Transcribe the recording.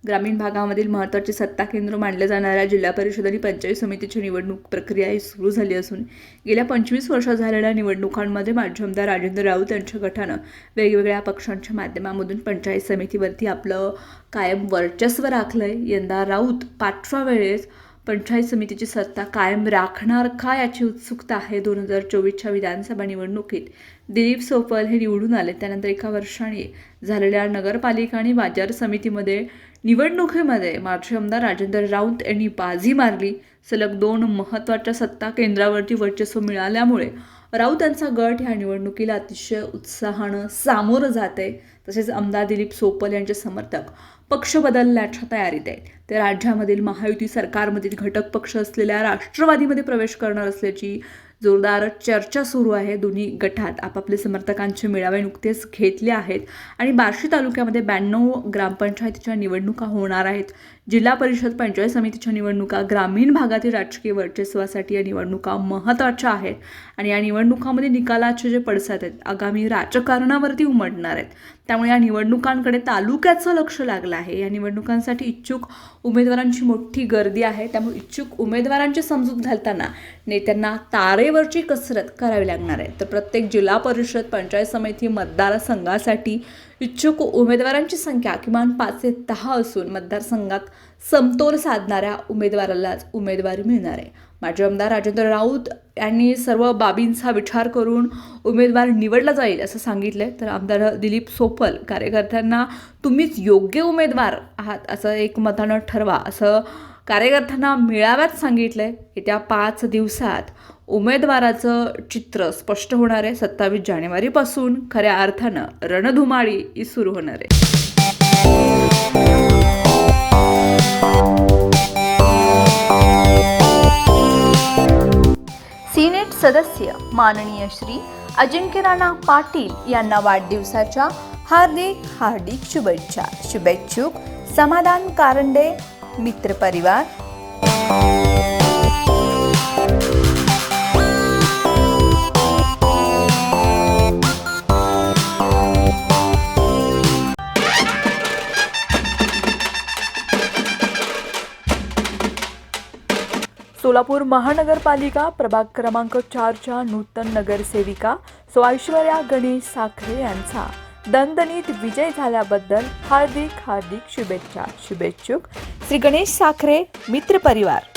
ग्रामीण भागामधील महत्त्वाची सत्ता केंद्र मानल्या जाणाऱ्या जिल्हा परिषद आणि पंचायत समितीची निवडणूक प्रक्रिया ही सुरू झाली असून गेल्या 25 वर्षात झालेल्या निवडणुकांमध्ये माजी आमदार राजेंद्र राऊत यांच्या गटानं वेगवेगळ्या पक्षांच्या माध्यमामधून पंचायत समितीवरती आपलं कायम वर्चस्व राखलंय. यंदा राऊत 5व्या वेळेस पंचायत समितीची सत्ता कायम राखणार का याची उत्सुकता आहे. 2024च्या विधानसभा निवडणुकीत दिलीप सोपल हे निवडून आले. त्यानंतर एका वर्षाने झालेल्या नगरपालिका आणि बाजार समितीमध्ये निवडणुकीमध्ये माजी आमदार राजेंद्र राऊत यांनी बाजी मारली. सलग 2 महत्त्वाच्या सत्ता केंद्रावरती वर्चस्व मिळाल्यामुळे राऊत यांचा गट ह्या निवडणुकीला अतिशय उत्साहानं सामोरं जात आहे. तसेच आमदार दिलीप सोपल यांचे समर्थक पक्ष बदलण्याच्या तयारीत आहेत. ते राज्यामधील महायुती सरकारमधील घटक पक्ष असलेल्या राष्ट्रवादीमध्ये प्रवेश करणार असल्याची जोरदार चर्चा सुरू आहे. दोन्ही गटात आपापले समर्थकांचे मेळावे नुकतेच घेतले आहेत आणि बार्शी तालुक्यामध्ये 92 ग्रामपंचायतीच्या निवडणुका होणार आहेत. जिल्हा परिषद पंचायत समितीच्या निवडणुका ग्रामीण भागातील राजकीय वर्चस्वासाठी या निवडणुका महत्त्वाच्या आहेत आणि या निवडणुकांमध्ये निकालाचे जे पडसाद आहेत आगामी राजकारणावरती उमटणार आहेत. त्यामुळे या निवडणुकांकडे तालुक्याचं लक्ष लागलं आहे. या निवडणुकांसाठी इच्छुक उमेदवारांची मोठी गर्दी आहे. त्यामुळे इच्छुक उमेदवारांची समजूत घालताना नेत्यांना तारेवरची कसरत करावी लागणार आहे. तर प्रत्येक जिल्हा परिषद पंचायत समिती मतदारसंघासाठी इच्छुक उमेदवारांची संख्या किमान 5 ते 10 असून मतदारसंघात समतोल साधणाऱ्या उमेदवारालाच उमेदवारी मिळणार आहे. माजी आमदार राजेंद्र राऊत यांनी सर्व बाबींचा विचार करून उमेदवार निवडला जाईल असं सांगितलंय. तर आमदार दिलीप सोपल कार्यकर्त्यांना तुम्हीच योग्य उमेदवार आहात असं एकमतानं ठरवा असं कार्यकर्त्यांना मेळाव्यात सांगितलंय. येत्या 5 दिवसात उमेदवाराचं चित्र स्पष्ट होणार आहे. 27 जानेवारीपासून खऱ्या अर्थानं रणधुमाळी ही सुरू होणार आहे. सिनेट सदस्य माननीय श्री अजिंक्य राणा पाटील यांना वाढदिवसाच्या हार्दिक शुभेच्छा. शुभेच्छुक समाधान कारंडे, मित्रपरिवार. सोलापूर महानगरपालिका प्रभाग क्रमांक 4च्या नूतन नगरसेविका ऐश्वर्या गणेश साखरे यांचा दणदणीत विजय झाल्याबद्दल हार्दिक शुभेच्छा. शुभेच्छुक श्री गणेश साखरे, मित्रपरिवार.